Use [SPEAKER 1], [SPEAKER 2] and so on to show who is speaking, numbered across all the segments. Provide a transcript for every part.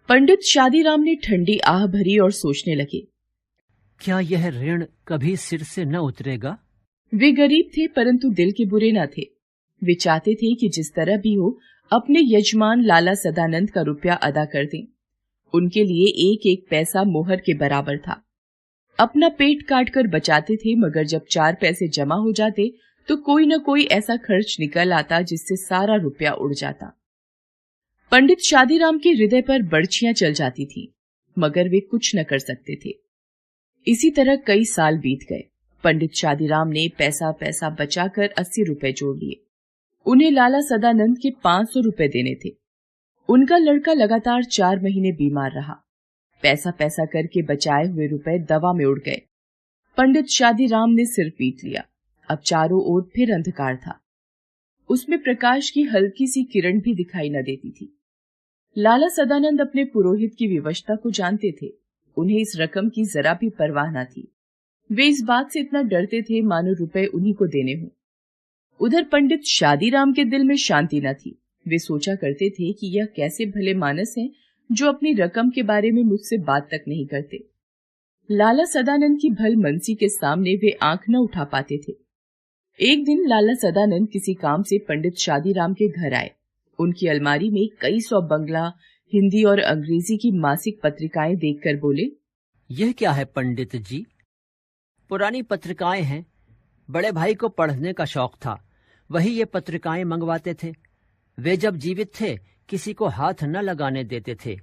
[SPEAKER 1] पंडित शादीराम ने ठंडी आह भरी और सोचने लगे,
[SPEAKER 2] क्या यह ऋण कभी सिर से न उतरेगा?
[SPEAKER 1] वे गरीब थे परंतु दिल के बुरे न थे। वे चाहते थे कि जिस तरह भी हो अपने यजमान लाला सदानंद का रुपया अदा कर दें। उनके लिए एक एक पैसा मोहर के बराबर था। अपना पेट काट कर बचाते थे, मगर जब 4 पैसे जमा हो जाते तो कोई न कोई ऐसा खर्च निकल आता जिससे सारा रुपया उड़ जाता। पंडित शादीराम के हृदय पर बर्छियां चल जाती थीं, मगर वे कुछ न कर सकते थे। इसी तरह कई साल बीत गए। पंडित शादीराम ने पैसा पैसा बचाकर 80 रुपए जोड़ लिए। उन्हें लाला सदानंद के 500 रुपए देने थे। उनका लड़का लगातार 4 महीने बीमार रहा। पैसा पैसा करके बचाए हुए रुपए दवा में उड़ गए। पंडित शादीराम ने सिर पीट लिया। अब चारों ओर फिर अंधकार था। उसमें प्रकाश की हल्की सी किरण भी दिखाई न देती थी। लाला सदानंद अपने पुरोहित की विवशता को जानते थे। उन्हें इस रकम की जरा भी परवाह न थी। वे इस बात से इतना डरते थे मानो रुपए उन्हीं को देने हों। उधर पंडित शादीराम के दिल में शांति न थी। वे सोचा करते थे कि यह कैसे भले मानस हैं जो अपनी रकम के बारे में मुझसे बात तक नहीं करते। लाला सदानंद की भलमनसी के सामने वे आंख न उठा पाते थे। एक दिन लाला सदानंद किसी काम से पंडित शादीराम के घर आए। उनकी अलमारी में कई 100 बंगला, हिंदी और अंग्रेजी की मासिक पत्रिकाएं देखकर बोले,
[SPEAKER 2] यह क्या है पंडित जी? पुरानी पत्रिकाएं हैं। बड़े भाई को पढ़ने का शौक था, वही ये पत्रिकाएं मंगवाते थे। वे जब जीवित थे किसी को हाथ न लगाने देते थे।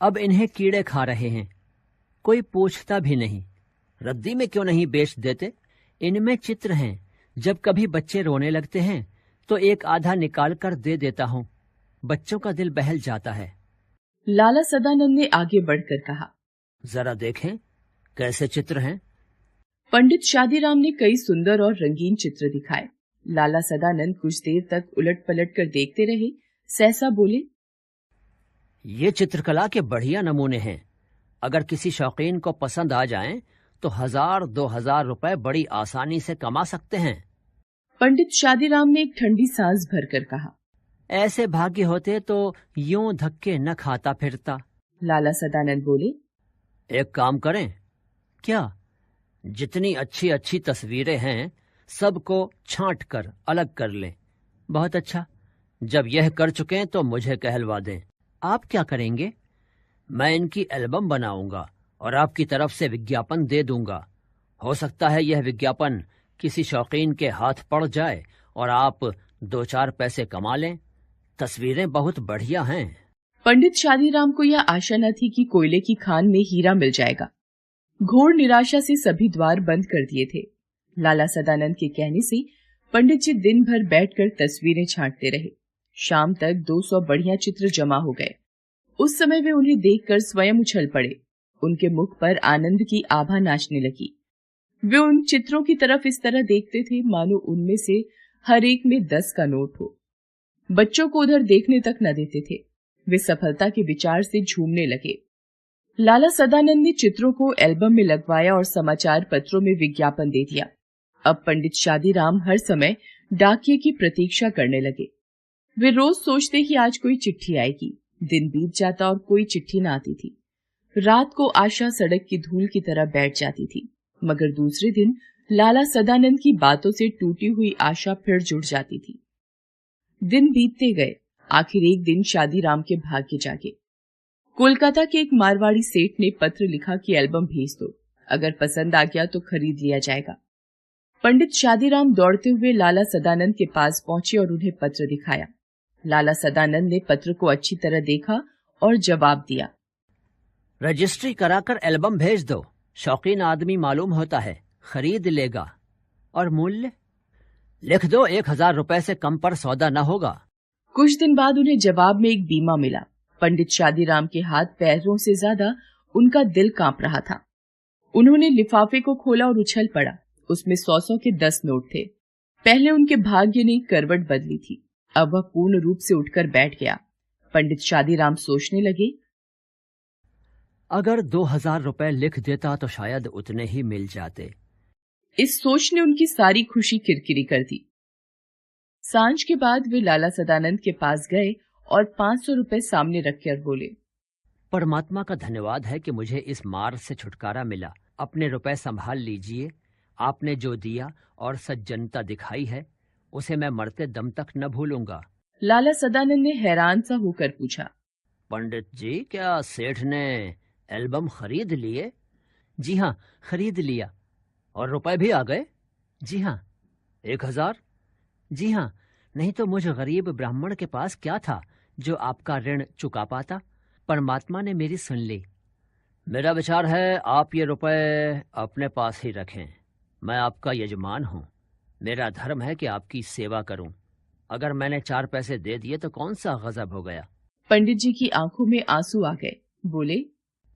[SPEAKER 2] अब इन्हें कीड़े खा रहे हैं, कोई पूछता भी नहीं। रद्दी में क्यों नहीं बेच देते? इनमें चित्र हैं। जब कभी बच्चे रोने लगते हैं तो एक आधा निकाल कर दे देता हूँ। बच्चों का दिल बहल जाता है।
[SPEAKER 1] लाला सदानंद ने आगे बढ़कर कहा,
[SPEAKER 2] जरा देखें कैसे चित्र हैं।
[SPEAKER 1] पंडित शादीराम ने कई सुंदर और रंगीन चित्र दिखाए। लाला सदानंद कुछ देर तक उलट पलट कर देखते रहे। सहसा बोले,
[SPEAKER 2] ये चित्रकला के बढ़िया नमूने हैं। अगर किसी शौकीन को पसंद आ जाएं तो 1000-2000 रुपए बड़ी आसानी से कमा सकते हैं।
[SPEAKER 1] पंडित शादीराम ने एक ठंडी सांस भरकर कहा,
[SPEAKER 2] ऐसे भाग्य होते तो यूं धक्के न खाता फिरता।
[SPEAKER 1] लाला सदानंद बोले,
[SPEAKER 2] एक काम करें क्या? जितनी अच्छी अच्छी तस्वीरें हैं सबको छांट कर अलग कर लें। बहुत अच्छा। जब यह कर चुके तो मुझे कहलवा दें। आप क्या करेंगे? मैं इनकी एल्बम बनाऊंगा और आपकी तरफ से विज्ञापन दे दूंगा। हो सकता है यह विज्ञापन किसी शौकीन के हाथ पड़ जाए और आप 2-4 पैसे कमा लें। तस्वीरें बहुत बढ़िया हैं।
[SPEAKER 1] पंडित शादीराम को यह आशा न थी कि कोयले की खान में हीरा मिल जाएगा। घोर निराशा से सभी द्वार बंद कर दिए थे। लाला सदानंद के कहने से पंडित जी दिन भर बैठकर तस्वीरें छांटते रहे। शाम तक 200 बढ़िया चित्र जमा हो गए। उस समय वे उन्हें देखकर स्वयं उछल पड़े। उनके मुख पर आनंद की आभा नाचने लगी। वे उन चित्रों की तरफ इस तरह देखते थे मानो उनमें से हर एक में 10 का नोट हो। बच्चों को उधर देखने तक न देते थे। वे सफलता के विचार से झूमने लगे। लाला सदानंद ने चित्रों को एल्बम में लगवाया और समाचार पत्रों में विज्ञापन दे दिया। अब पंडित शादीराम हर समय डाकिये की प्रतीक्षा करने लगे। वे रोज सोचते कि आज कोई चिट्ठी आएगी। दिन बीत जाता और कोई चिट्ठी न आती थी। रात को आशा सड़क की धूल की तरह बैठ जाती थी, मगर दूसरे दिन लाला सदानंद की बातों से टूटी हुई आशा फिर जुड़ जाती थी। दिन बीतते गए। आखिर एक दिन शादीराम के भाग्य जागे। कोलकाता के एक मारवाड़ी सेठ ने पत्र लिखा कि एल्बम भेज दो, अगर पसंद आ गया तो खरीद लिया जाएगा। पंडित शादीराम दौड़ते हुए लाला सदानंद के पास पहुंचे और उन्हें पत्र दिखाया। लाला सदानंद ने पत्र को अच्छी तरह देखा और जवाब दिया,
[SPEAKER 2] रजिस्ट्री कराकर एल्बम भेज दो। शौकीन आदमी मालूम होता है, खरीद लेगा। और मूल्य लिख दो, 1000 रुपए से कम पर सौदा न होगा।
[SPEAKER 1] कुछ दिन बाद उन्हें जवाब में एक बीमा मिला। पंडित शादीराम के हाथ पैरों से ज्यादा उनका दिल कांप रहा था। उन्होंने लिफाफे को खोला और उछल पड़ा। उसमें 100 के 10 नोट थे। पहले उनके भाग्य ने करवट बदली थी, अब वह पूर्ण रूप से उठकर बैठ गया। पंडित शादीराम सोचने लगे,
[SPEAKER 2] अगर 2000 रुपए लिख देता तो शायद उतने ही मिल जाते।
[SPEAKER 1] इस सोच ने उनकी सारी खुशी किरकिरी कर दी। सांझ के बाद वे लाला सदानंद के पास गए और 500 रुपए सामने रखकर बोले,
[SPEAKER 2] परमात्मा का धन्यवाद है कि मुझे इस मार से छुटकारा मिला। अपने रुपए संभाल लीजिए। आपने जो दिया और सज्जनता दिखाई है उसे मैं मरते दम तक न भूलूंगा।
[SPEAKER 1] लाला सदानंद ने हैरान सा होकर पूछा।
[SPEAKER 2] पंडित जी, क्या सेठ ने एल्बम खरीद लिए? जी हाँ, खरीद लिया। और रुपए भी आ गए? जी हाँ। 1000? जी हाँ। नहीं तो मुझ गरीब ब्राह्मण के पास क्या था जो आपका ऋण चुका पाता। परमात्मा ने मेरी सुन ली। मेरा विचार है आप ये रुपए अपने पास ही रखें। मैं आपका यजमान हूँ। मेरा धर्म है कि आपकी सेवा करूं। अगर मैंने 4 पैसे दे दिए तो कौन सा गजब हो गया।
[SPEAKER 1] पंडित जी की आंखों में आंसू आ गए। बोले,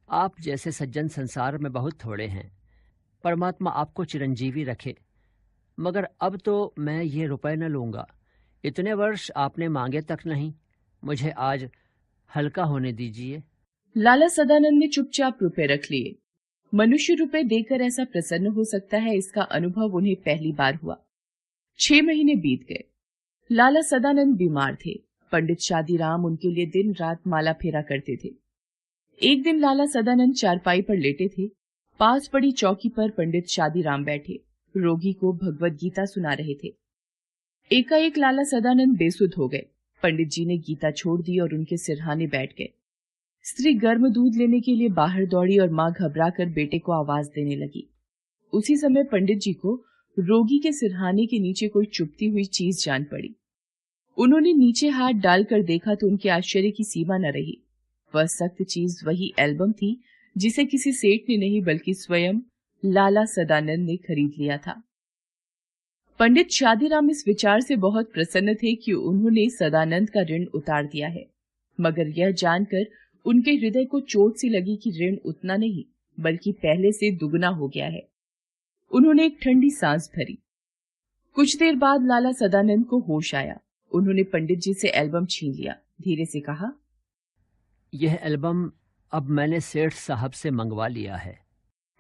[SPEAKER 2] आप जैसे सज्जन संसार में बहुत थोड़े हैं। परमात्मा आपको चिरंजीवी रखे। मगर अब तो मैं ये रुपए न लूंगा। इतने वर्ष आपने मांगे तक नहीं। मुझे आज हल्का होने दीजिए।
[SPEAKER 1] लाला सदानंद ने चुपचाप रुपए रख लिए। मनुष्य रुपए देकर ऐसा प्रसन्न हो सकता है, इसका अनुभव उन्हें पहली बार हुआ। 6 महीने बीत गए। लाला सदानंद बीमार थे। पंडित शादीराम उनके लिए दिन रात माला फेरा करते थे। एक दिन लाला सदानंद चारपाई पर लेटे थे। पास पड़ी चौकी पर पंडित शादीराम बैठे रोगी को भगवत गीता सुना रहे थे। एकाएक लाला सदानंद बेसुध हो गए। पंडित जी ने गीता छोड़ दी और उनके सिरहाने बैठ गए। स्त्री गर्म दूध लेने के लिए बाहर दौड़ी और मां घबराकर बेटे को आवाज देने लगी। उसी समय पंडित जी को रोगी के सिरहाने के नीचे कोई चुभती हुई चीज जान पड़ी। उन्होंने नीचे हाथ डालकर देखा तो उनके आश्चर्य की सीमा न रही। वह सख्त चीज वही एल्बम थी जिसे किसी सेठ ने नहीं बल्कि स्वयं लाला सदानंद ने खरीद लिया था। पंडित शादीराम इस विचार से बहुत प्रसन्न थे कि उन्होंने सदानंद का ऋण उतार दिया है, मगर यह जानकर उनके हृदय को चोट सी लगी कि ऋण उतना नहीं बल्कि पहले से दुगना हो गया है। उन्होंने एक ठंडी सांस भरी। कुछ देर बाद लाला सदानंद को होश आया। उन्होंने पंडित जी से एल्बम छीन लिया। धीरे से कहा,
[SPEAKER 2] यह एल्बम अब मैंने सेठ साहब से मंगवा लिया है।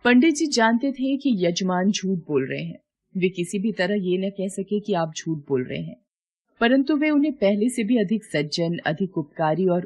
[SPEAKER 1] पंडित जी जानते थे कि यजमान झूठ बोल रहे हैं। वे किसी भी तरह ये न कह सके कि आप झूठ बोल रहे हैं, परंतु वे उन्हें पहले से भी अधिक सज्जन, अधिक उपकारी और